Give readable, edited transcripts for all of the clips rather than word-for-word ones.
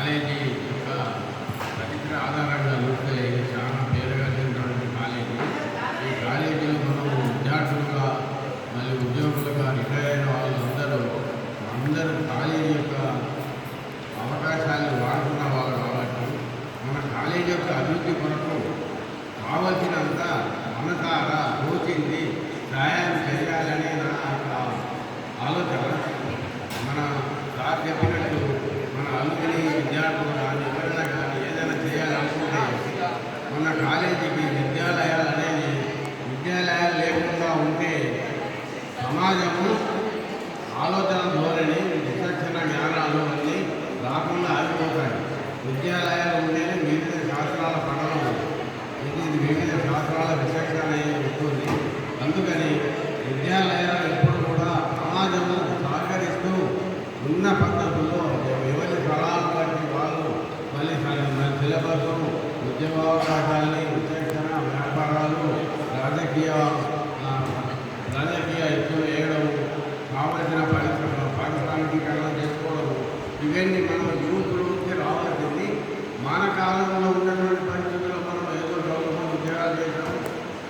College యొక్క చరిత్ర ఆధారంగా చూస్తే ఇది చాలా పేరుగాంచినటువంటి కాలేజీ. ఈ కాలేజీలో మనం విద్యార్థులుగా మరియు ఉద్యోగులుగా రిటైర్ అయిన వాళ్ళందరూ కాలేజీ యొక్క అవకాశాలను వాడుకున్న వాళ్ళు కాబట్టి మన కాలేజీ యొక్క అభివృద్ధి కొరకు కావలసినంత మనసారా తోచింది సహాయం చేయాలనే నా యొక్క ఆలోచన. మన సార్ చెప్పినట్టు మన అల్లుని విద్యార్థులు కానీ ఎవరైనా కానీ ఏదైనా చేయాలనుకుంటే మన కాలేజీకి విద్యాలయాలు లేకుండా ఉంటే సమాజము ఆలోచన ధోరణి విచక్షణ జ్ఞానాలు అన్నీ రాకుండా ఆగిపోతాయి. విద్యాలయాలు ఉంటేనే వివిధ శాస్త్రాల పఠనం ఇది వివిధ శాస్త్రాల విచక్షణ ఉంటుంది. అందుకని విద్యాలయాలు ఎప్పుడు కూడా సమాజము సహకరిస్తూ ఉన్న పద్ధతుల్లో ఎవరి సలహాలు బట్టి వాళ్ళు మళ్ళీ సిలబస్ ఉద్యోగావకాశాలని విచక్షణ వ్యాపారాలు రాజకీయ ఎక్కువ వేయడం కావలసిన పారిశ్రామికీకరణ చేసుకోవడం ఇవన్నీ మనం యూత్లోకి రావాల్సింది. మన కాలంలో ఉన్నటువంటి పరిస్థితుల్లో మనం ఏదో గవర్నమెంట్ ఉద్యోగాలు చేసాం.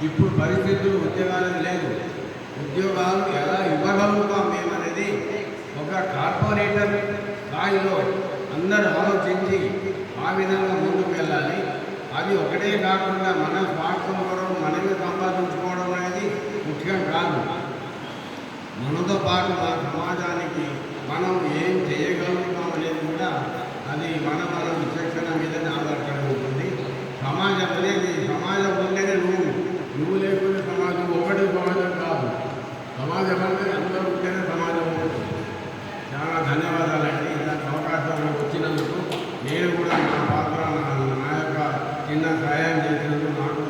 ఇప్పుడు పరిస్థితులు ఉద్యోగాలు లేదు. ఉద్యోగాలు ఎలా ఇవ్వగలుగుతాం మేమనేది ఒక కార్పొరేటర్ స్థాయిలో అందరూ ఆలోచించి ఆ విధంగా ముందుకు వెళ్ళాలి. అది ఒకటే కాకుండా మన స్వార్థం కొరకు మనమే సంపాదించుకోవడం అనేది ముఖ్యం కాదు. మనతో పాటు మన సమాజానికి మనం ఏం చేయగలుగుతాం అనేది కూడా అది మన విచక్షణ మీదనే ఆధారపడి ఉంటుంది. సమాజం అనేది సమాజం ఉంటేనే నువ్వు లేకుండా సమాజం ఒకటి సమాజం కాదు. సమాజం అంటే అందరూ ఉంటేనే సమాజం ఉంటుంది. చాలా ధన్యవాదాలండి. ఇలాంటి అవకాశం వచ్చినందుకు నేను కూడా నా పాత్ర నా యొక్క చిన్న సహాయం చేసినందుకు నాకు